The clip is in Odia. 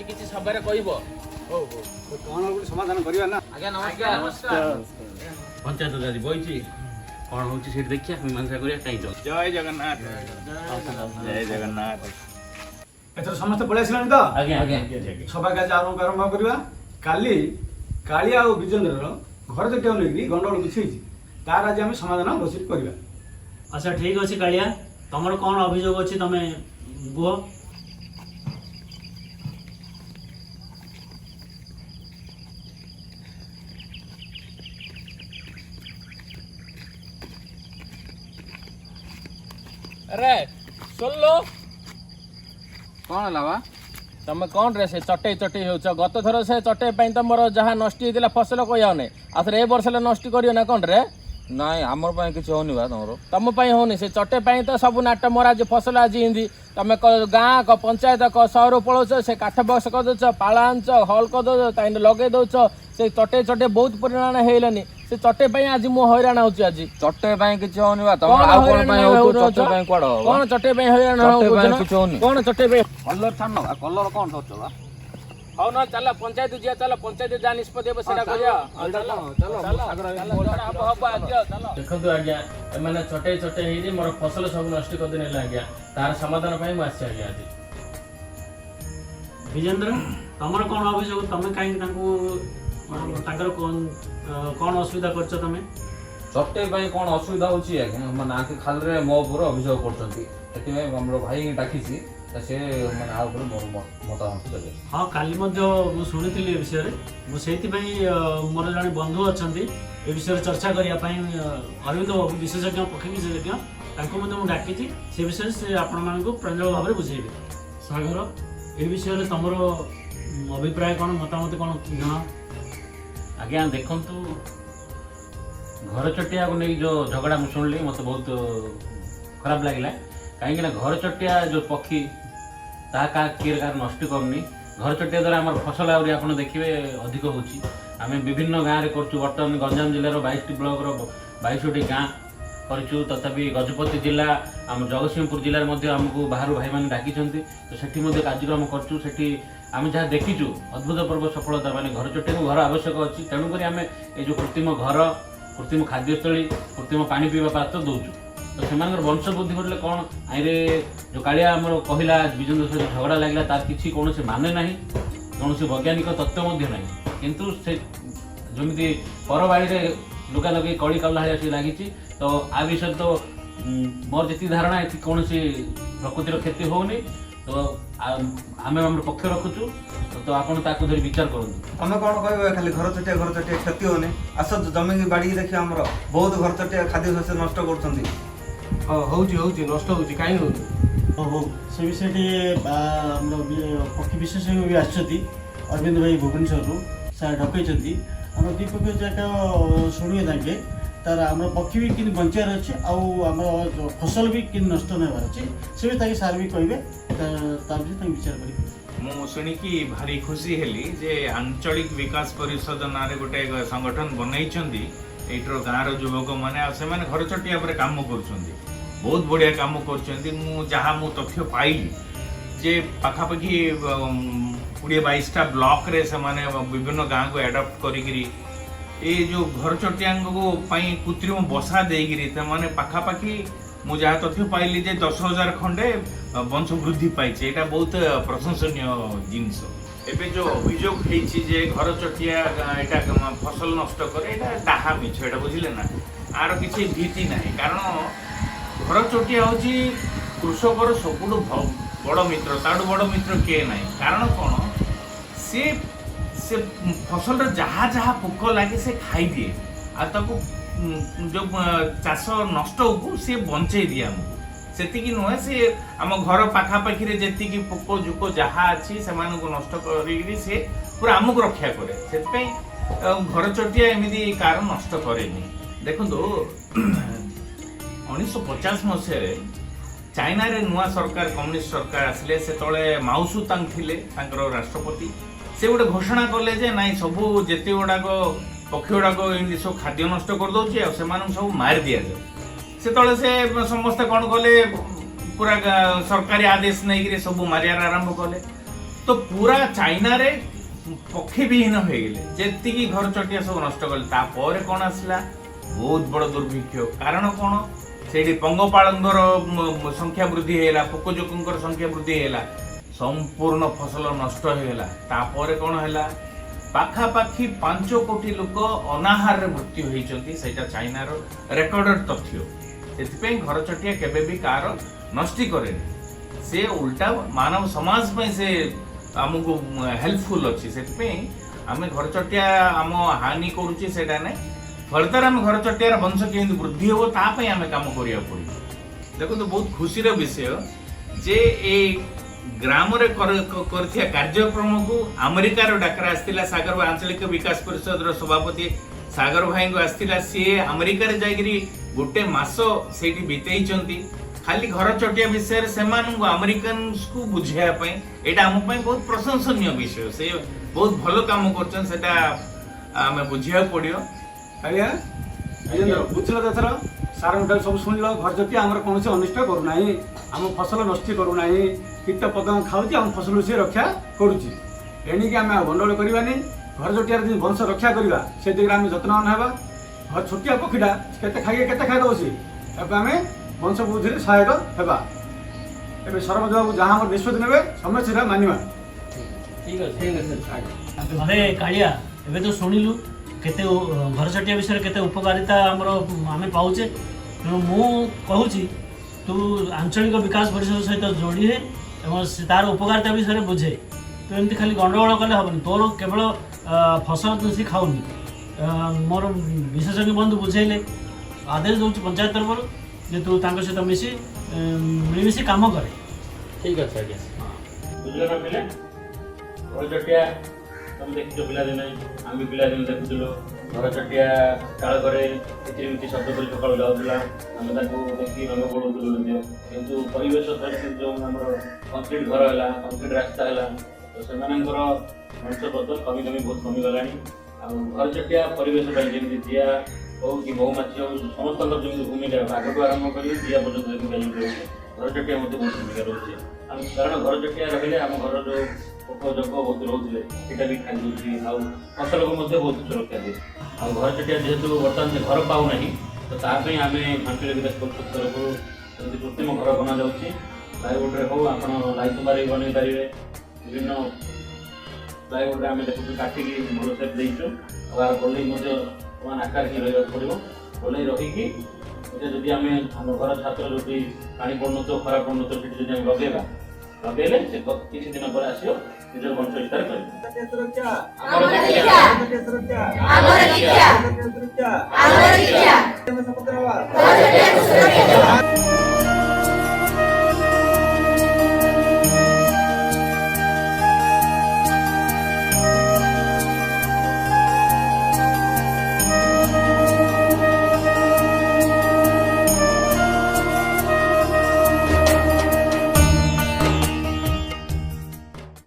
କିଛି ସଭାରେ କହିବ। ହଉ କଣ ଗୋଟେ ସମାଧାନ କରିବା ନା। ଆଜ୍ଞା ନମସ୍କାର। ପଞ୍ଚାୟତ ଆଜି ବଇଛି, କଣ ହଉଛି ସେଠି ଦେଖିବା, ମୀମାଂସା କରିବା। କାହିଁ ଯାଉ। ଜୟ ଜଗନ୍ନାଥ। ଜୟ ଜଗନ୍ନାଥ। ଏଥର ସମସ୍ତେ ପଳେଇ ଆସିଲାଣି ତ? ଆଜ୍ଞା ଆଜ୍ଞା। ସଭା କାର୍ଯ୍ୟ ଆରମ୍ଭ କରିବା। କାଲି କାଳିଆ ଆଉ ବିଜେନ୍ଦ୍ରର ଘର ଯେତେ ନେଇକି ଗଣ୍ଡଗୋଳ କିଛି ହେଇଛି, ତାର ଆଜି ଆମେ ସମାଧାନ ବସିକି କରିବା। ଆଚ୍ଛା ଠିକ୍ ଅଛି କାଳିଆ, ତମର କ'ଣ ଅଭିଯୋଗ ଅଛି ତମେ କୁହ। ଆରେ ଶୁଣିଲୁ, କଣ ହେଲା ବା? ତମେ କଣ ରେ ସେ ଚଟେଇ ଚଟେଇ ହେଉଛ? ଗତ ଥର ସେ ଚଟେଇ ପାଇଁ ତମର ଯାହା ନଷ୍ଟ ହେଇଥିଲା ଫସଲ କହିଯାଉନି, ଆଉ ଥରେ ଏ ବର୍ଷ ହେଲେ ନଷ୍ଟ କରିବ ନା କଣ ରେ? ନାଇଁ ଆମର ପାଇଁ କିଛି ହଉନି ବା ତମର। ତମ ପାଇଁ ହଉନି, ସେ ଚଟେଇ ପାଇଁ ତ ସବୁ ନାଟ ମରା ଯେ ଫସଲ ଆଜି ଏମିତି। ତମେ ଗାଁ କ ପଞ୍ଚାୟତ କ ସହର ପଳଉଛ, ସେ କାଠ ବକ୍ସ କରିଦଉଛ, ପାଳ ଆଣୁଛ, ହଲ୍ କରିଦଉଛ, ତାଇନେ ଲଗେଇ ଦଉଛ। ସେ ଚଟେଇ ଚଟେଇ ବହୁତ ପରିମାଣ ହେଇଲାନି, ସେ ଚଟେଇ ପାଇଁ ଆଜି ମୁଁ ହଇରାଣ ହଉଛି। ଆଜି ଚଟେଇ ପାଇଁ କିଛି ହଉନି ବା ତମର। ଆଉ କଣ ପାଇଁ ହଉଛୁ? ଚଟେଇ ପାଇଁ କୁଆଡେ ହବ? କଣ ଚଟେଇ ପାଇଁ ହଇରାଣ ଚଟେଇ ପାଇଁ କିଛି ହଉନି। କଣ ଚଟେଇ ପାଇଁ? କଲର ଛାଡ ନା, କଲର କଣ ଧରୁଛ ବା? ହଉ ନହେଲେ ଚାଲ ପଞ୍ଚାୟତ ଯିବା, ଚାଲ ପଞ୍ଚାୟତ ଯାହା ନିଷ୍ପତ୍ତି ହେବ ସେଟା କରିବା। ଦେଖନ୍ତୁ ଆଜ୍ଞା, ଏମାନେ ଚଟେଇ ଚଟେଇ ହେଇକି ମୋର ଫସଲ ସବୁ ନଷ୍ଟ କରିଦେଲେ ଆଜ୍ଞା। ତାର ସମାଧାନ ପାଇଁ ମୁଁ ଆସିଛି ଆଜ୍ଞା ଆଜି। ବିଜେନ୍ଦ୍ର, ତମର କ'ଣ ଅଭିଯୋଗ? ତମେ କାହିଁକି ତାଙ୍କୁ ତାଙ୍କର କ'ଣ ଅସୁବିଧା କରିଛ ତମେ? ଚଟେଇ ପାଇଁ କଣ ଅସୁବିଧା ହଉଛି ଆଜ୍ଞା? ମାନେ ଆଙ୍କେ ଖାଲିରେ ମୋ ଉପରେ ଅଭିଯୋଗ କରୁଛନ୍ତି, ସେଥିପାଇଁ ଆମର ଭାଇ ଡାକିଛି, ସେ ମାନେ ଆ ଉପରେ ମୋର ମତାମତ ଦେବେ। ହଁ, କାଲି ମଧ୍ୟ ମୁଁ ଶୁଣିଥିଲି ଏ ବିଷୟରେ। ମୁଁ ସେଇଥିପାଇଁ ମୋର ଜଣେ ବନ୍ଧୁ ଅଛନ୍ତି ଏ ବିଷୟରେ ଚର୍ଚ୍ଚା କରିବା ପାଇଁ, ଅରବିନ୍ଦ ବିଶେଷଜ୍ଞ, ପକ୍ଷୀ ବିଶେଷଜ୍ଞ, ତାଙ୍କୁ ମଧ୍ୟ ମୁଁ ଡାକିଛି। ସେ ବିଷୟରେ ସେ ଆପଣମାନଙ୍କୁ ପ୍ରାଞ୍ଜଳ ଭାବରେ ବୁଝେଇବେ। ସାଗର, ଏ ବିଷୟରେ ତମର ଅଭିପ୍ରାୟ କ'ଣ, ମତାମତ କ'ଣ ଜଣାଅ। ଆଜ୍ଞା ଦେଖନ୍ତୁ, ଘର ଚଟିଆକୁ ନେଇ ଯେଉଁ ଝଗଡ଼ା ମୁଁ ଶୁଣିଲି, ମୋତେ ବହୁତ ଖରାପ ଲାଗିଲା। କାହିଁକି ନା ଘର ଚଟିଆ ଯେଉଁ ପକ୍ଷୀ, ତାହା କିଏ କାହାର ନଷ୍ଟ କରୁନି। ଘର ଚଟିଆ ଦ୍ୱାରା ଆମର ଫସଲ ଆହୁରି ଆପଣ ଦେଖିବେ ଅଧିକ ହେଉଛି। ଆମେ ବିଭିନ୍ନ ଗାଁରେ କରୁଛୁ। ବର୍ତ୍ତମାନ ଗଞ୍ଜାମ ଜିଲ୍ଲାର 22ଟି ବ୍ଲକର 22ଟି ଗାଁ କରିଛୁ। ତଥାପି ଗଜପତି ଜିଲ୍ଲା, ଆମ ଜଗତସିଂହପୁର ଜିଲ୍ଲାରେ ମଧ୍ୟ ଆମକୁ ବାହାରୁ ଭାଇମାନେ ଡାକିଛନ୍ତି, ତ ସେଠି ମଧ୍ୟ କାର୍ଯ୍ୟକ୍ରମ କରୁଛୁ। ସେଠି ଆମେ ଯାହା ଦେଖିଛୁ ଅଦ୍ଭୁତପୂର୍ବ ସଫଳତା। ମାନେ ଘର ଚଟିଆକୁ ଘର ଆବଶ୍ୟକ ଅଛି, ତେଣୁକରି ଆମେ ଏ ଯେଉଁ କୃତ୍ରିମ ଘର, କୃତ୍ରିମ ଖାଦ୍ୟସ୍ଥଳୀ, କୃତ୍ରିମ ପାଣି ପିଇବା ପାତ୍ର ଦେଉଛୁ। ତ ସେମାନଙ୍କର ବଂଶ ବୃଦ୍ଧି କରିଲେ କ'ଣ, ଆଇରେ ଯେଉଁ କାଳିଆ ଆମର କହିଲା ବିଜେନ୍ଦ୍ର ସହିତ ଝଗଡ଼ା ଲାଗିଲା, ତାର କିଛି କୌଣସି ମାନେ ନାହିଁ, କୌଣସି ବୈଜ୍ଞାନିକ ତତ୍ତ୍ୱ ମଧ୍ୟ ନାହିଁ। କିନ୍ତୁ ସେ ଯେମିତି ପରବାଡ଼ିରେ ଲୁଗା ଲଗେଇ କଳି କଲା ଭଳିଆ ସେ ଲାଗିଛି। ତ ଆ ବିଷୟରେ ତ ମୋର ଯେତିକି ଧାରଣା, ଏଠି କୌଣସି ପ୍ରକୃତିର କ୍ଷତି ହେଉନି। ତ ଆମେ ଆମର ପକ୍ଷ ରଖୁଛୁ, ତ ଆପଣ ତାକୁ ଧରି ବିଚାର କରନ୍ତୁ। ତମେ କଣ କହିବ? ଖାଲି ଘର ଚଟିଆ କ୍ଷତି ହଉନି, ଆସ ଜମିକି ବାଡ଼ିକି ଦେଖିବା। ଆମର ବହୁତ ଘର ଚଟିଆ ଖାଦ୍ୟ ଶସ୍ୟ ନଷ୍ଟ କରୁଛନ୍ତି। ହଉଛି ନଷ୍ଟ ହଉଛି, କାହିଁ ହଉଛି? ହଉ, ସେ ବିଷୟରେ ଟିକେ ଆମର ପକ୍ଷୀ ବିଶେଷଜ୍ଞ ବି ଆସିଛନ୍ତି, ଅରବିନ୍ଦ ଭାଇ ଭୁବନେଶ୍ୱରରୁ, ସାର୍ ଡକେଇଛନ୍ତି। ଆମର ଦ୍ୱିପକ୍ଷ ଯାକ ଶୁଣିବେ ତାଙ୍କେ, ତାର ଆମର ପକ୍ଷୀ ବି କେମିତି ବଞ୍ଚିବାର ଅଛି, ଆଉ ଆମର ଫସଲ ବି କେମିତି ନଷ୍ଟ ନେବାର ଅଛି, ସେ ବି ତାଙ୍କେ ସାର୍ ବି କହିବେ। ତା ବିଷୟରେ ତାଙ୍କେ ବିଚାର କରିବେ। ମୁଁ ଶୁଣିକି ଭାରି ଖୁସି ହେଲି ଯେ ଆଞ୍ଚଳିକ ବିକାଶ ପରିଷଦ ନାଁରେ ଗୋଟେ ସଂଗଠନ ବନେଇଛନ୍ତି ଏଇଠିର ଗାଁର ଯୁବକମାନେ, ଆଉ ସେମାନେ ଘର ଚଟିଆ ଉପରେ କାମ କରୁଛନ୍ତି। ବହୁତ ବଢ଼ିଆ କାମ କରୁଛନ୍ତି। ମୁଁ ତଥ୍ୟ ପାଇଲି ଯେ ପାଖାପାଖି 20-22ଟା ବ୍ଲକରେ ସେମାନେ ବିଭିନ୍ନ ଗାଁକୁ ଆଡପ୍ଟ କରିକିରି ଏ ଯେଉଁ ଘର ଚଟିଆଙ୍କ ପାଇଁ କୃତ୍ରିମ ବସା ଦେଇକିରି ସେମାନେ ପାଖାପାଖି, ମୁଁ ଯାହା ତଥ୍ୟ ପାଇଲି ଯେ 10,000 ଖଣ୍ଡେ ବଂଶ ବୃଦ୍ଧି ପାଇছে। এটা ବହୁତ ପ୍ରଶଂସନୀୟ ଜିନିଷ। ଏବେ ଯେଉଁ ଅଭିଯୋଗ ହେଇଛି ଯେ ଘର ଚଟିଆ এটা ଫସଲ ନଷ୍ଟ କରେ, এটা ତାହା ମିଛ, এটা ବୁଝିଲେ ନା। ଆର କିଛି ଭିତ୍ତି ନାହିଁ, କାରଣ ଘର ଚଟିଆ ହେଉଛି କୃଷକର ସବୁଠୁ ବଡ଼ ମିତ୍ର, ତାଠୁ ବଡ଼ ମିତ୍ର କିଏ ନାହିଁ। କାରଣ କ'ଣ, ସେ ଫସଲର ଯାହା ଯାହା ପୋକ ଲାଗେ ସେ ଖାଇଦିଏ, ଆଉ ତାକୁ ଯେଉଁ ଚାଷ ନଷ୍ଟକୁ ସେ ବଞ୍ଚେଇ ଦିଏ ଆମକୁ। ସେତିକି ନୁହେଁ, ସେ ଆମ ଘର ପାଖାପାଖିରେ ଯେତିକି ପୋକ ଜୋକ ଯାହା ଅଛି ସେମାନଙ୍କୁ ନଷ୍ଟ କରିକିରି ସେ ପୁରା ଆମକୁ ରକ୍ଷା କରେ। ସେଥିପାଇଁ ଘର ଚଟିଆ ଏମିତି କାହାର ନଷ୍ଟ କରେନି। ଦେଖନ୍ତୁ 1950 ମସିହାରେ ଚାଇନାରେ ନୂଆ ସରକାର, କମ୍ୟୁନିଷ୍ଟ ସରକାର ଆସିଲେ, ସେତେବେଳେ ମାଓସୁତାଙ୍ଗ ଥିଲେ ତାଙ୍କର ରାଷ୍ଟ୍ରପତି। ସେ ଗୋଟେ ଘୋଷଣା କଲେ ଯେ ନାଇଁ, ସବୁ ଯେତେ ଗୁଡ଼ାକ ପକ୍ଷୀ ଗୁଡ଼ାକ ଏମିତି ସବୁ ଖାଦ୍ୟ ନଷ୍ଟ କରିଦେଉଛି, ଆଉ ସେମାନଙ୍କୁ ସବୁ ମାରି ଦିଆଯାଉ। ସେତେବେଳେ ସେ ସମସ୍ତେ କ'ଣ କଲେ, ପୁରା ସରକାରୀ ଆଦେଶ ନେଇକିରି ସବୁ ମାରିବାର ଆରମ୍ଭ କଲେ। तो पूरा चाइना रे पक्षी विहीन हो गले जेतिकी घर चटिया सब नष्ट कले तापर कौन आसला बहुत बड़ दुर्भिक्ष कारण कौन से पंगपाळंगर संख्या वृद्धि है पोकजोकर संख्या वृद्धि है संपूर्ण फसल नष्ट होगा तापर कौन है पाखापाखि 5 कोटी लोक अनाहार मृत्यु होती सेटा चाइनार रेकर्डेड तथ्य से घर चटिया केबे भी कार नष्टि करे से उल्टा मानव समाज पे से आमको हेल्पफुल अच्छी से आम घर चटिया आम हानि करुचे सेटा नहीं फर्दर आम घर चटियार वंश केमती वृद्धि हो ताप आम कम करिया पड़ो देखो तो बहुत खुशी विषय जे ए ग्राम रे करथिया कार्यक्रम को अमेरिकार डाकरा आसतिला सागर आंचलिक विकास परिषद रो सभापति सागर भाई को आसतिला सी अमेरिकार जागिरी गोटे मास सेठी बितेइचंती खाली घर चटिया विषय से अमेरिकन को बुझाया एटा आम बहुत प्रशंसनीय विषय से बहुत भल काम करछन सेटा आमे बुझिया पड़ियो आज्ञा विजेंद्र बुझल एथर सार सब शुणिल घर चटिया आम कौन अनिष्ट करूना आम फसल नष्ट करूना कीट पतंग खाऊँ आम फसल से रक्षा करुच्ची एणिकी आम गंडगोल करवानी घर चटियार जो वंश रक्षा करवा से दिगरे आम जत्नवान होगा घर छोटिया पक्षीटा केते खाइदब सी आम वंश वृद्धि सहायक होगा ए सरपंच बाबू जहाँ निष्पत्ति ने समस्त से मानवा ठीक अच्छे अरे कालिया एबे तो शुणिलु केते घर चटिया विषय केते उपकारिता आमर आम पाऊचे तेणु मु कहूँ तू आंचलिक विकास परिषद सहित जोड़ी है और तार उपकारिता विषय बुझे तो एमती खाली गंडगोल कले हेनी तोर केवल फसल तो सी खाऊनी मोर विशेषज्ञ बंधु बुझेले आदेश दूँ पंचायत तरफ जे तू तांको सहित मिसी मिलमिशी काम करे ठीक अच्छे आज्ञा बुझल ना पिले घर चटिया तुम देखियो पिला दिन आम भी पिला दिन देखुल घर चटिया काल घरे किचिमिचि शब्द कर सकाल जाऊला आम देखिए रंग पड़ूल किंतु परिवेश परिस्थिति जो आम कंक्रीट घर है कंक्रीट रास्ता है तो से वंशपत्र कमी कमी बहुत कमी गला घर चटिया परिवेश जमी दिया हो कि बहुमाछी हो समस्त जमी भूमिका आगू आरंभ कर दिया पर्यटन घर चटिया बहुत भूमिका रोचे कारण घर चटिया रही आम घर जो पोक जग बहुत रोते यहाँ भी खाई दूसरी फसल को बहुत सुरक्षा दिए घर चटिया जेहेतु बर्तमान से घर पाऊना तो ताप आम आंचलिक विकास परिषद तरफ कृत्रिम घर बना जाऊँगी प्लाईवुड्रे हो आप लाइटुमारी बनई पारे विभिन्न प्लाईवुड्रे आम देखु काटिकी भल सेप देचु गले आकार ही रहा पड़ो गले रहीकि जदि आम आम घर छात्र जो पानी पड़न खराब पड़न से लगेगा लगेले किसी दिन पर आसो निज वंश विस्तार कर